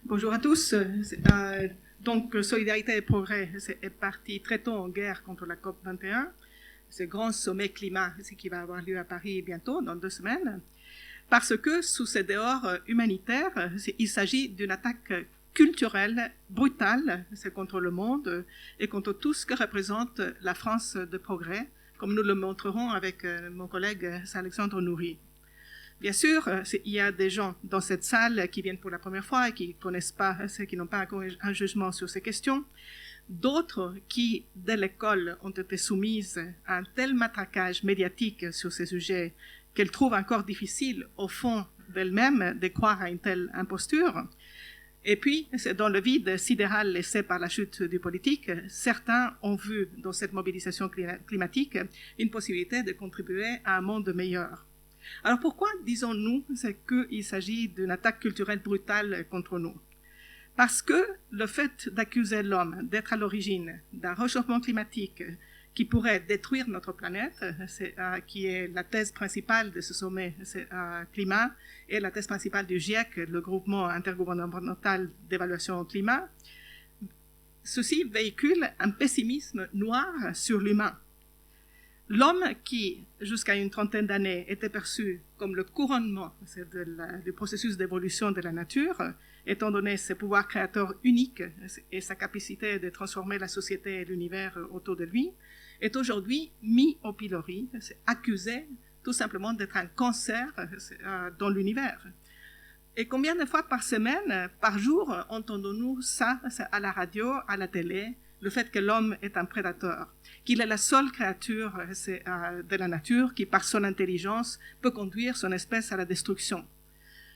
Bonjour à tous. Donc, Solidarité et Progrès est parti très tôt en guerre contre la COP 21, ce grand sommet climat qui va avoir lieu à Paris bientôt, dans 2 semaines, parce que sous ces dehors humanitaires, il s'agit d'une attaque culturelle brutale contre le monde et contre tout ce que représente la France de progrès, comme nous le montrerons avec mon collègue Alexandre Nourry. Bien sûr, il y a des gens dans cette salle qui viennent pour la première fois et qui ne connaissent pas, qui n'ont pas encore un jugement sur ces questions. D'autres qui, dès l'école, ont été soumises à un tel matraquage médiatique sur ces sujets qu'elles trouvent encore difficile, au fond d'elles-mêmes, de croire à une telle imposture. Et puis, dans le vide sidéral laissé par la chute du politique, certains ont vu dans cette mobilisation climatique une possibilité de contribuer à un monde meilleur. Alors pourquoi disons-nous qu'il s'agit d'une attaque culturelle brutale contre nous? Parce que le fait d'accuser l'homme d'être à l'origine d'un réchauffement climatique qui pourrait détruire notre planète, qui est la thèse principale de ce sommet climat et la thèse principale du GIEC, le groupement intergouvernemental d'évaluation au climat, ceci véhicule un pessimisme noir sur l'humain. L'homme qui, jusqu'à une trentaine d'années, était perçu comme le couronnement du processus d'évolution de la nature, étant donné ses pouvoirs créateurs uniques et sa capacité de transformer la société et l'univers autour de lui, est aujourd'hui mis au pilori, accusé tout simplement d'être un cancer dans l'univers. Et combien de fois par semaine, par jour, entendons-nous ça à la radio, à la télé, le fait que l'homme est un prédateur, qu'il est la seule créature de la nature qui, par son intelligence, peut conduire son espèce à la destruction.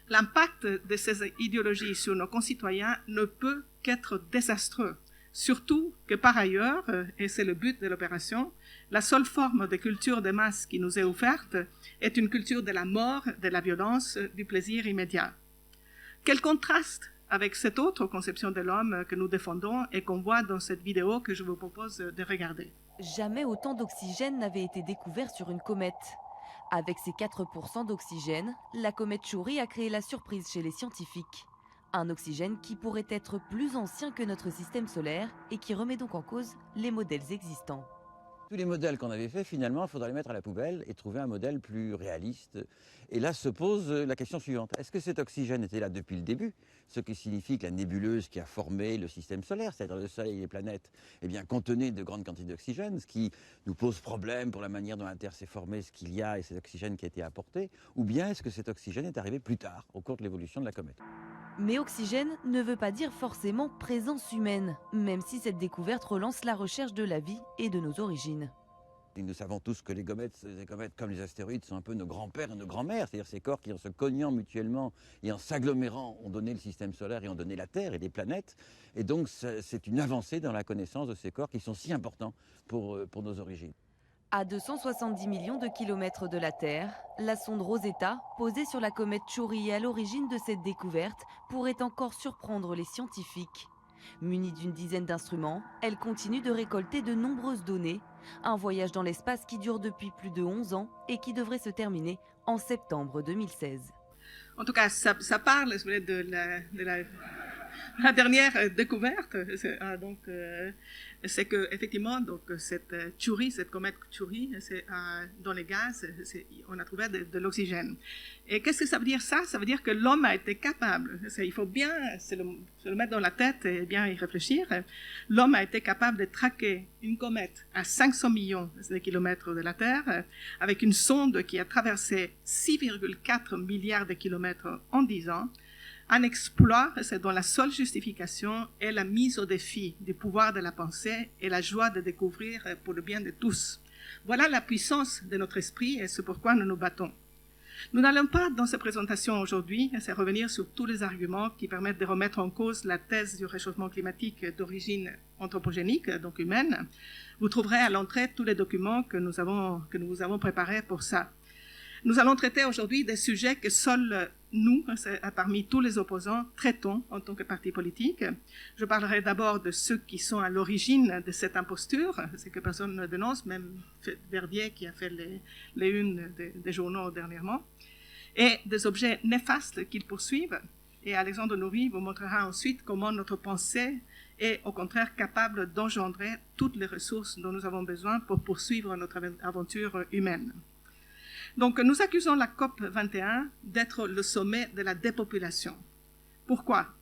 L'impact de ces idéologies sur nos concitoyens ne peut qu'être désastreux, surtout que par ailleurs, et c'est le but de l'opération, la seule forme de culture de masse qui nous est offerte est une culture de la mort, de la violence, du plaisir immédiat. Quel contraste avec cette autre conception de l'homme que nous défendons et qu'on voit dans cette vidéo que je vous propose de regarder. Jamais autant d'oxygène n'avait été découvert sur une comète. Avec ses 4% d'oxygène, la comète Chury a créé la surprise chez les scientifiques. Un oxygène qui pourrait être plus ancien que notre système solaire et qui remet donc en cause les modèles existants. Tous les modèles qu'on avait faits, finalement, il faudrait les mettre à la poubelle et trouver un modèle plus réaliste. Et là se pose la question suivante. Est-ce que cet oxygène était là depuis le début? Ce qui signifie que la nébuleuse qui a formé le système solaire, c'est-à-dire le Soleil et les planètes, eh bien, contenait de grandes quantités d'oxygène, ce qui nous pose problème pour la manière dont la Terre s'est formée, ce qu'il y a et cet oxygène qui a été apporté. Ou bien est-ce que cet oxygène est arrivé plus tard, au cours de l'évolution de la comète? Mais oxygène ne veut pas dire forcément présence humaine, même si cette découverte relance la recherche de la vie et de nos origines. Et nous savons tous que les comètes, comme les astéroïdes, sont un peu nos grands-pères et nos grands-mères, c'est-à-dire ces corps qui, en se cognant mutuellement et en s'agglomérant, ont donné le système solaire et ont donné la Terre et les planètes. Et donc, c'est une avancée dans la connaissance de ces corps qui sont si importants pour nos origines. À 270 millions de kilomètres de la Terre, la sonde Rosetta, posée sur la comète Chury et à l'origine de cette découverte, pourrait encore surprendre les scientifiques. Munie d'une dizaine d'instruments, elle continue de récolter de nombreuses données. Un voyage dans l'espace qui dure depuis plus de 11 ans et qui devrait se terminer en septembre 2016. En tout cas, ça parle de la dernière découverte. C'est que effectivement, donc cette Chury, cette comète Chury, dans les gaz, on a trouvé de l'oxygène. Et qu'est-ce que ça veut dire ça? Ça veut dire que l'homme a été capable. Il faut bien se le mettre dans la tête et bien y réfléchir. L'homme a été capable de traquer une comète à 500 millions de kilomètres de la Terre, avec une sonde qui a traversé 6,4 milliards de kilomètres en 10 ans. Un exploit, c'est dont la seule justification est la mise au défi du pouvoir de la pensée et la joie de découvrir pour le bien de tous. Voilà la puissance de notre esprit et c'est pourquoi nous nous battons. Nous n'allons pas, dans cette présentation aujourd'hui, revenir sur tous les arguments qui permettent de remettre en cause la thèse du réchauffement climatique d'origine anthropogénique, donc humaine. Vous trouverez à l'entrée tous les documents que nous vous avons préparés pour ça. Nous allons traiter aujourd'hui des sujets que seuls nous, parmi tous les opposants, traitons en tant que parti politique. Je parlerai d'abord de ceux qui sont à l'origine de cette imposture, c'est que personne ne dénonce, même Verdier qui a fait les unes des journaux dernièrement, et des objets néfastes qu'ils poursuivent. Et Alexandre Nourry vous montrera ensuite comment notre pensée est au contraire capable d'engendrer toutes les ressources dont nous avons besoin pour poursuivre notre aventure humaine. Donc nous accusons la COP 21 d'être le sommet de la dépopulation. Pourquoi?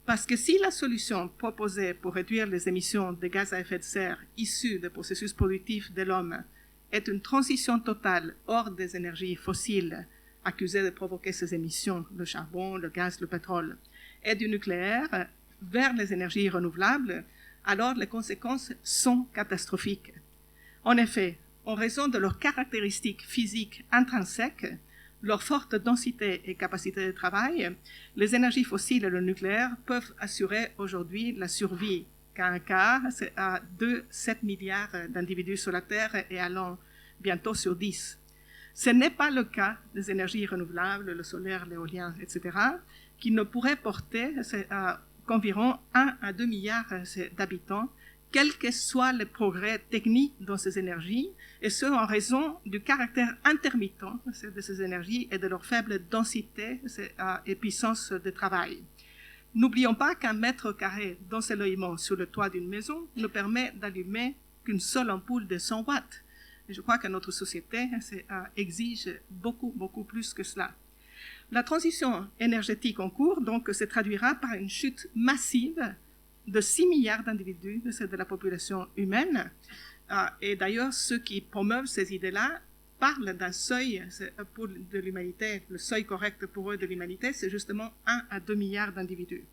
Parce que si la solution proposée pour réduire les émissions de gaz à effet de serre issues des processus productifs de l'homme est une transition totale hors des énergies fossiles accusées de provoquer ces émissions, le charbon, le gaz, le pétrole, et du nucléaire vers les énergies renouvelables, alors les conséquences sont catastrophiques. En effet, en raison de leurs caractéristiques physiques intrinsèques, leur forte densité et capacité de travail, les énergies fossiles et le nucléaire peuvent assurer aujourd'hui la survie qu'à un quart, c'est à 2,7 milliards d'individus sur la Terre et allant bientôt sur 10. Ce n'est pas le cas des énergies renouvelables, le solaire, l'éolien, etc., qui ne pourraient porter qu'environ 1 à 2 milliards d'habitants, quels que soient les progrès techniques dans ces énergies, et ce en raison du caractère intermittent de ces énergies et de leur faible densité et puissance de travail. N'oublions pas qu'un mètre carré d'ensoleillement sur le toit d'une maison ne permet d'allumer qu'une seule ampoule de 100 watts. Et je crois que notre société exige beaucoup plus que cela. La transition énergétique en cours donc se traduira par une chute massive de 6 milliards d'individus de la population humaine. Et d'ailleurs, ceux qui promeuvent ces idées-là parlent d'un seuil de l'humanité. Le seuil correct pour eux de l'humanité, c'est justement 1 à 2 milliards d'individus.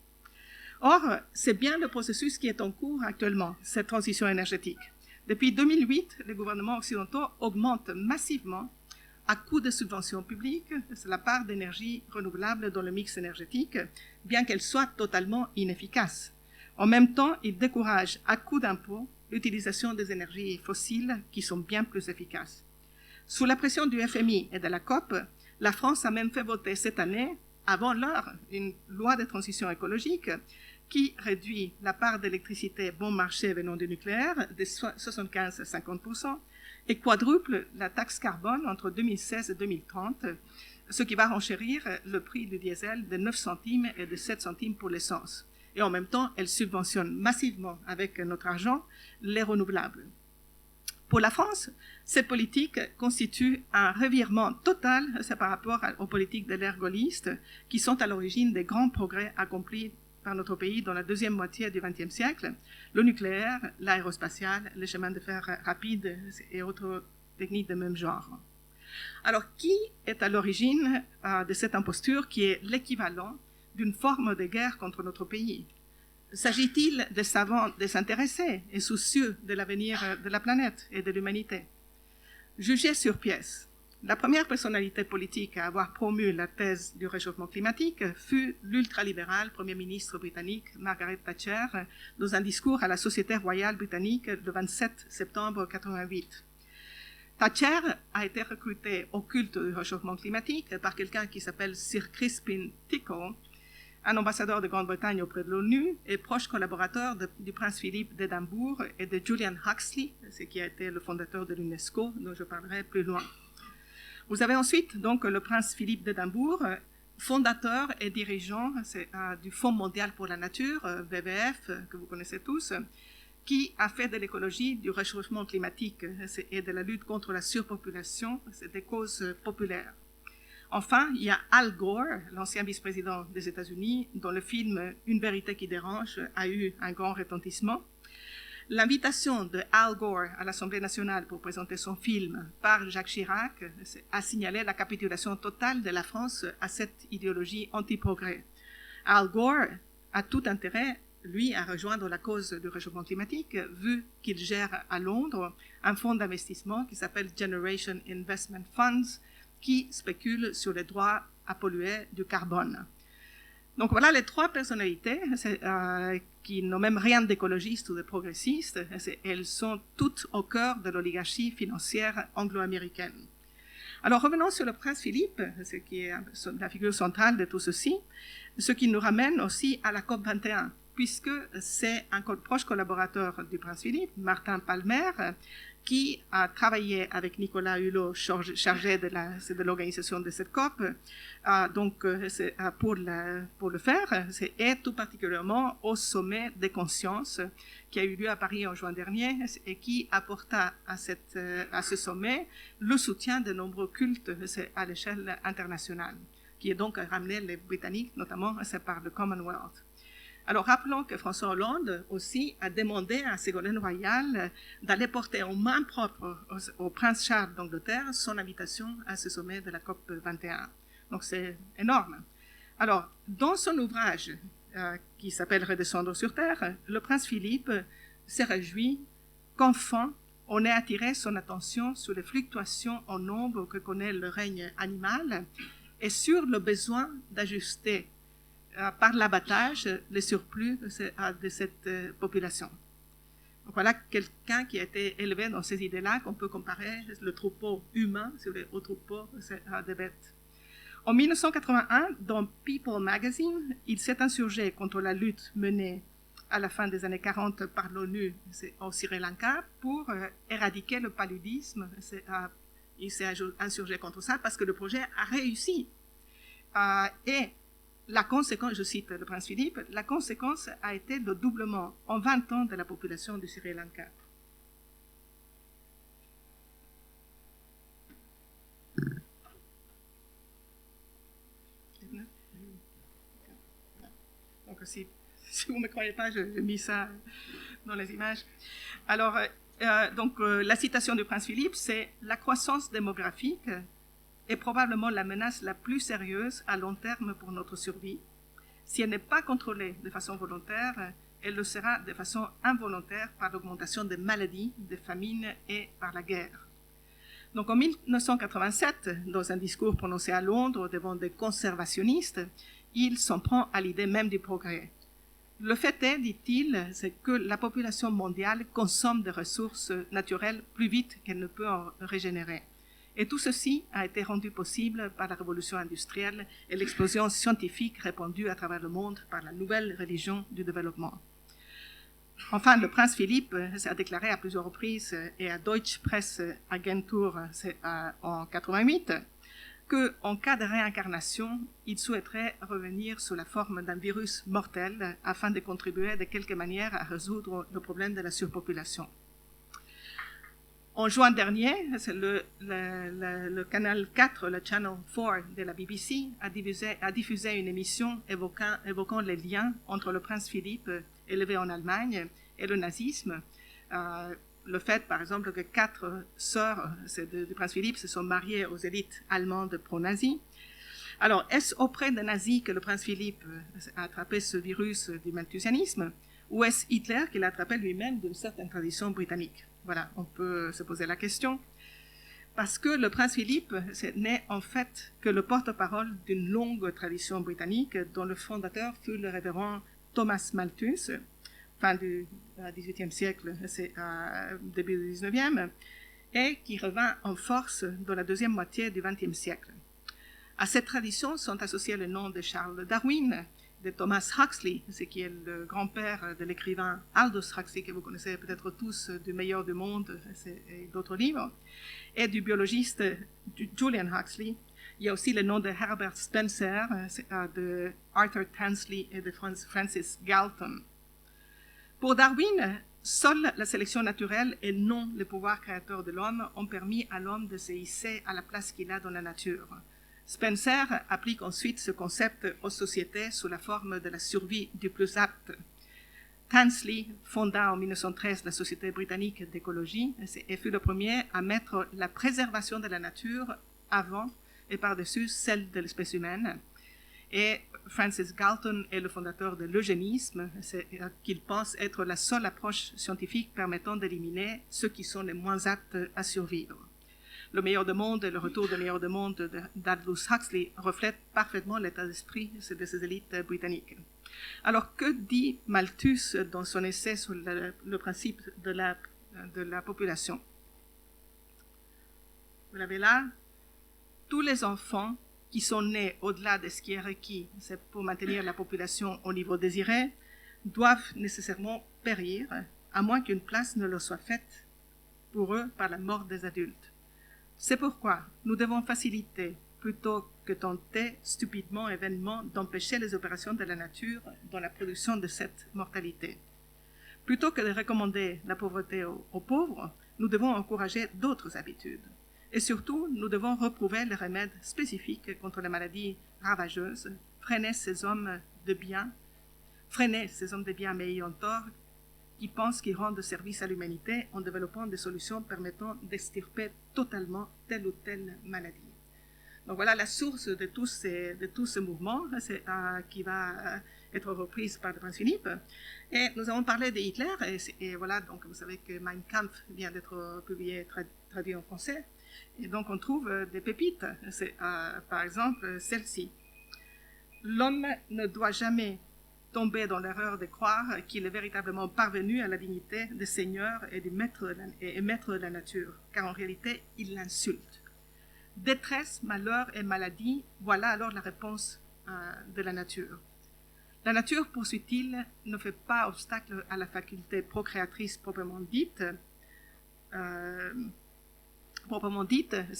Or, c'est bien le processus qui est en cours actuellement, cette transition énergétique. Depuis 2008, les gouvernements occidentaux augmentent massivement, à coût de subventions publiques, la part d'énergie renouvelable dans le mix énergétique, bien qu'elle soit totalement inefficace. En même temps, ils découragent à coût d'impôts l'utilisation des énergies fossiles qui sont bien plus efficaces. Sous la pression du FMI et de la COP, la France a même fait voter cette année, avant l'heure, une loi de transition écologique qui réduit la part d'électricité bon marché venant du nucléaire de 75 à 50% et quadruple la taxe carbone entre 2016 et 2030, ce qui va renchérir le prix du diesel de 9 centimes et de 7 centimes pour l'essence. Et en même temps, elle subventionne massivement avec notre argent les renouvelables. Pour la France, cette politique constitue un revirement total par rapport aux politiques de l'ère gaulliste qui sont à l'origine des grands progrès accomplis par notre pays dans la deuxième moitié du XXe siècle, le nucléaire, l'aérospatial, les chemins de fer rapides et autres techniques de même genre. Alors, qui est à l'origine de cette imposture qui est l'équivalent d'une forme de guerre contre notre pays? S'agit-il de savants désintéressés et soucieux de l'avenir de la planète et de l'humanité? Jugez sur pièce. La première personnalité politique à avoir promu la thèse du réchauffement climatique fut l'ultralibérale Premier ministre britannique Margaret Thatcher dans un discours à la Société royale britannique le 27 septembre 1988. Thatcher a été recrutée au culte du réchauffement climatique par quelqu'un qui s'appelle Sir Crispin Tickell, un ambassadeur de Grande-Bretagne auprès de l'ONU et proche collaborateur du prince Philippe d'Édimbourg et de Julian Huxley, qui a été le fondateur de l'UNESCO, dont je parlerai plus loin. Vous avez ensuite donc le prince Philippe d'Édimbourg, fondateur et dirigeant du Fonds mondial pour la nature, WWF, que vous connaissez tous, qui a fait de l'écologie, du réchauffement climatique et de la lutte contre la surpopulation des causes populaires. Enfin, il y a Al Gore, l'ancien vice-président des États-Unis, dont le film Une vérité qui dérange a eu un grand retentissement. L'invitation de Al Gore à l'Assemblée nationale pour présenter son film par Jacques Chirac a signalé la capitulation totale de la France à cette idéologie anti-progrès. Al Gore a tout intérêt, lui, à rejoindre la cause du réchauffement climatique, vu qu'il gère à Londres un fonds d'investissement qui s'appelle Generation Investment Funds, qui spécule sur les droits à polluer du carbone. Donc voilà les trois personnalités qui n'ont même rien d'écologiste ou de progressiste. Elles sont toutes au cœur de l'oligarchie financière anglo-américaine. Alors revenons sur le prince Philippe, ce qui est la figure centrale de tout ceci, ce qui nous ramène aussi à la COP 21. puisque c'est un proche collaborateur du prince Philippe, Martin Palmer, qui a travaillé avec Nicolas Hulot, chargé de l'organisation de cette COP, pour le faire, et tout particulièrement au sommet des consciences qui a eu lieu à Paris en juin dernier et qui apporta à ce sommet le soutien de nombreux cultes à l'échelle internationale, qui a donc ramené les Britanniques, notamment par le Commonwealth. Alors, rappelons que François Hollande aussi a demandé à Ségolène Royal d'aller porter en main propre au prince Charles d'Angleterre son invitation à ce sommet de la COP 21. Donc, c'est énorme. Alors, dans son ouvrage qui s'appelle Redescendre sur Terre, le prince Philippe se réjouit qu'enfin on ait attiré son attention sur les fluctuations en nombre que connaît le règne animal et sur le besoin d'ajuster par l'abattage les surplus de cette population. Donc voilà quelqu'un qui a été élevé dans ces idées-là, qu'on peut comparer le troupeau humain au troupeau de bêtes. En 1981, dans People Magazine, il s'est insurgé contre la lutte menée à la fin des années 40 par l'ONU au Sri Lanka pour éradiquer le paludisme. Il s'est insurgé contre ça parce que le projet a réussi. Et la conséquence, je cite le prince Philippe, la conséquence a été le doublement en 20 ans de la population du Sri Lanka. Donc, si vous ne me croyez pas, j'ai mis ça dans les images. Alors, la citation du prince Philippe, c'est « La croissance démographique est probablement la menace la plus sérieuse à long terme pour notre survie. Si elle n'est pas contrôlée de façon volontaire, elle le sera de façon involontaire par l'augmentation des maladies, des famines et par la guerre. » Donc en 1987, dans un discours prononcé à Londres devant des conservationnistes, il s'en prend à l'idée même du progrès. Le fait est, dit-il, c'est que la population mondiale consomme des ressources naturelles plus vite qu'elle ne peut en régénérer. Et tout ceci a été rendu possible par la révolution industrielle et l'explosion scientifique répandue à travers le monde par la nouvelle religion du développement. Enfin, le prince Philippe a déclaré à plusieurs reprises et à Deutsche Presseagentur en 88 qu'en cas de réincarnation, il souhaiterait revenir sous la forme d'un virus mortel afin de contribuer de quelque manière à résoudre le problème de la surpopulation. En juin dernier, le canal 4, le Channel 4 de la BBC, a diffusé une émission évoquant les liens entre le prince Philippe, élevé en Allemagne, et le nazisme. Le fait, par exemple, que 4 sœurs du prince Philippe se sont mariées aux élites allemandes pro-nazis. Alors, est-ce auprès des nazis que le prince Philippe a attrapé ce virus du malthusianisme, ou est-ce Hitler qui l'a attrapé lui-même d'une certaine tradition britannique? Voilà, on peut se poser la question. Parce que le prince Philippe n'est en fait que le porte-parole d'une longue tradition britannique dont le fondateur fut le révérend Thomas Malthus, fin du XVIIIe siècle, début du XIXe, et qui revint en force dans la deuxième moitié du XXe siècle. À cette tradition sont associés le nom de Charles Darwin, de Thomas Huxley, ce qui est le grand-père de l'écrivain Aldous Huxley, que vous connaissez peut-être tous du Meilleur du monde et d'autres livres, et du biologiste Julian Huxley. Il y a aussi le nom de Herbert Spencer, de Arthur Tansley et de Francis Galton. Pour Darwin, seule la sélection naturelle et non le pouvoir créateur de l'homme ont permis à l'homme de se hisser à la place qu'il a dans la nature. Spencer applique ensuite ce concept aux sociétés sous la forme de la survie du plus apte. Tansley fonda en 1913 la Société britannique d'écologie et fut le premier à mettre la préservation de la nature avant et par-dessus celle de l'espèce humaine. Et Francis Galton est le fondateur de l'eugénisme, qu'il pense être la seule approche scientifique permettant d'éliminer ceux qui sont les moins aptes à survivre. Le meilleur du monde et le retour du meilleur du monde d'Aldous Huxley reflètent parfaitement l'état d'esprit de ces élites britanniques. Alors, que dit Malthus dans son essai sur le principe de la population? Vous l'avez là. Tous les enfants qui sont nés au-delà de ce qui est requis, c'est pour maintenir la population au niveau désiré, doivent nécessairement périr, à moins qu'une place ne leur soit faite pour eux par la mort des adultes. C'est pourquoi nous devons faciliter, plutôt que tenter stupidement et vainement d'empêcher les opérations de la nature dans la production de cette mortalité. Plutôt que de recommander la pauvreté aux pauvres, nous devons encourager d'autres habitudes. Et surtout, nous devons reprouver les remèdes spécifiques contre les maladies ravageuses, freiner ces hommes de bien mais ayant tort, qui pensent qu'ils rendent service à l'humanité en développant des solutions permettant d'extirper totalement telle ou telle maladie. Donc voilà la source de tous ces mouvements qui va être reprise par le prince Philippe. Et nous avons parlé de Hitler, et voilà, donc vous savez que Mein Kampf vient d'être publié, traduit en français. Et donc on trouve des pépites, par exemple celle-ci. L'homme ne doit jamais tomber dans l'erreur de croire qu'il est véritablement parvenu à la dignité de seigneur et de maître de la nature, car en réalité, il l'insulte. Détresse, malheur et maladie, voilà alors la réponse de la nature. La nature, poursuit-il, ne fait pas obstacle à la faculté procréatrice proprement dite,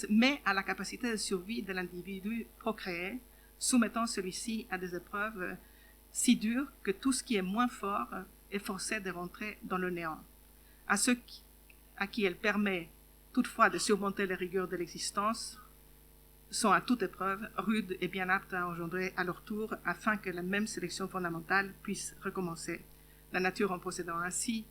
mais à la capacité de survie de l'individu procréé, soumettant celui-ci à des épreuves si dures que tout ce qui est moins fort est forcé de rentrer dans le néant. À ceux à qui elle permet toutefois de surmonter les rigueurs de l'existence sont à toute épreuve rudes et bien aptes à engendrer à leur tour afin que la même sélection fondamentale puisse recommencer. La nature, en procédant ainsi,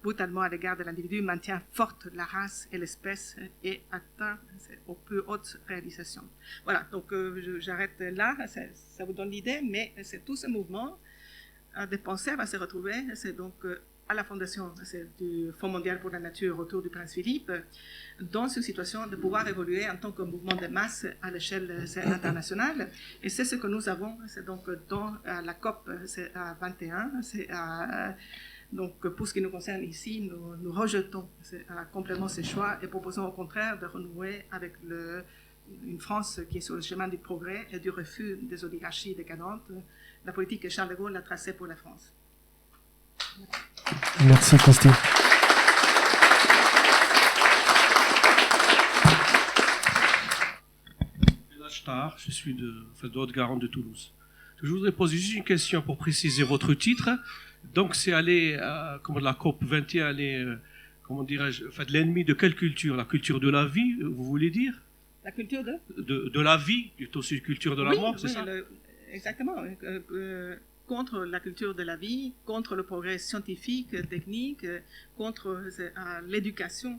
brutalement à l'égard de l'individu, maintient forte la race et l'espèce et atteint aux plus hautes réalisations. Voilà, donc j'arrête là, ça vous donne l'idée, mais c'est tout ce mouvement de pensée va se retrouver, c'est donc à la fondation du Fonds mondial pour la nature autour du prince Philippe, dans une situation de pouvoir évoluer en tant que mouvement de masse à l'échelle internationale. Et c'est ce que nous avons, c'est donc dans la COP 21, donc, pour ce qui nous concerne ici, nous rejetons complètement ces choix et proposons au contraire de renouer avec une France qui est sur le chemin du progrès et du refus des oligarchies décadentes, la politique que Charles de Gaulle a tracée pour la France. Merci Christine. Je suis de Haute-Garonne de Toulouse. Je voudrais poser juste une question pour préciser votre titre. Donc, c'est aller, la COP 21, aller, comment dirais-je, de l'ennemi de quelle culture? La culture de la vie, vous voulez dire? La culture de la vie, plutôt aussi la culture de la mort, c'est ça? Exactement. Contre la culture de la vie, contre le progrès scientifique, technique, contre l'éducation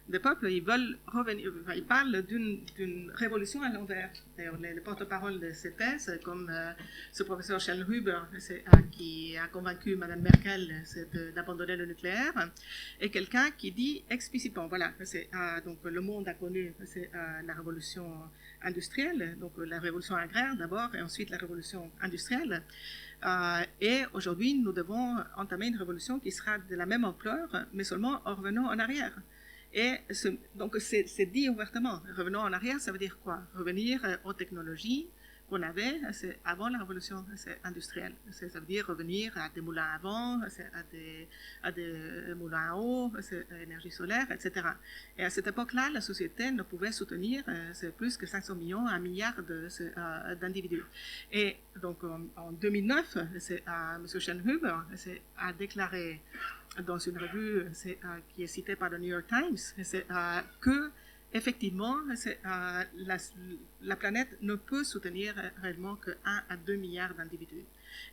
des peuples. Ils veulent revenir, ils parlent d'une révolution à l'envers. D'ailleurs, les porte-parole de ces thèses, comme ce professeur Charles Huber, qui a convaincu Mme Merkel d'abandonner le nucléaire, et quelqu'un qui dit explicitement, voilà, donc le monde a connu la révolution industrielle, donc la révolution agraire d'abord, et ensuite la révolution industrielle. Et aujourd'hui, nous devons entamer une révolution qui sera de la même ampleur, mais seulement en revenant en arrière. Et donc c'est dit ouvertement, revenons en arrière, ça veut dire quoi? Revenir aux technologies qu'on avait avant la révolution industrielle. Ça veut dire revenir à des moulins à vent, à des moulins à eau, à l'énergie solaire, etc. Et à cette époque-là, la société ne pouvait soutenir plus que 500 millions, 1 milliard d'individus. Et donc en 2009, M. Schönhuber a déclaré dans une revue qui est citée par le New York Times que effectivement, la planète ne peut soutenir réellement que 1 à 2 milliards d'individus.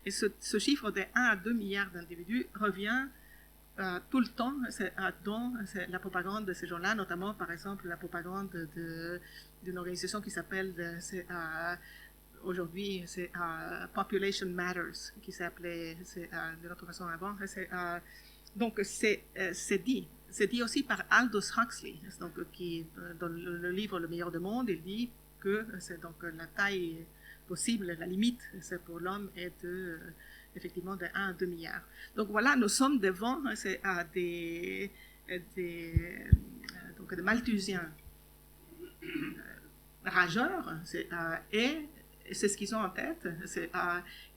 Et ce chiffre de 1 à 2 milliards d'individus revient tout le temps dans la propagande de ces gens-là, notamment par exemple la propagande d'une organisation qui s'appelle aujourd'hui Population Matters, qui s'appelait de notre façon avant. Donc c'est dit. C'est dit aussi par Aldous Huxley, donc, qui, dans le livre Le meilleur du monde, il dit que donc, la taille possible, la limite pour l'homme est effectivement de 1 à 2 milliards. Donc voilà, nous sommes devant des malthusiens rageurs et c'est ce qu'ils ont en tête.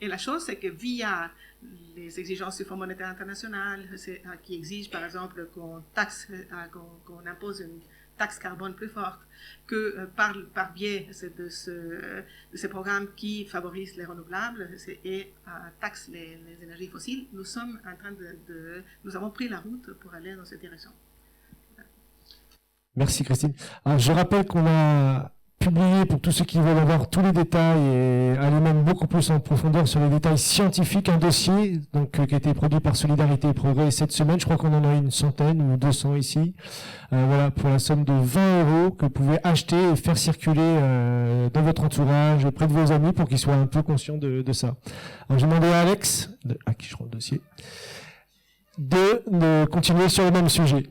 Et la chose, c'est que via les exigences du Fonds monétaire international, qui exigent par exemple qu'on impose une taxe carbone plus forte, que par biais de ces programmes qui favorisent les renouvelables et taxent les énergies fossiles, nous sommes en train nous avons pris la route pour aller dans cette direction. Merci Christine. Alors, je rappelle qu'on a publié, pour tous ceux qui veulent avoir tous les détails et aller même beaucoup plus en profondeur sur les détails scientifiques, un dossier donc, qui a été produit par Solidarité et Progrès cette semaine. Je crois qu'on en a une centaine ou 200 ici. Voilà, pour la somme de 20 € que vous pouvez acheter et faire circuler dans votre entourage, auprès de vos amis, pour qu'ils soient un peu conscients de ça. Alors, j'ai demandé à Alex, à qui je rends le dossier, de continuer sur le même sujet.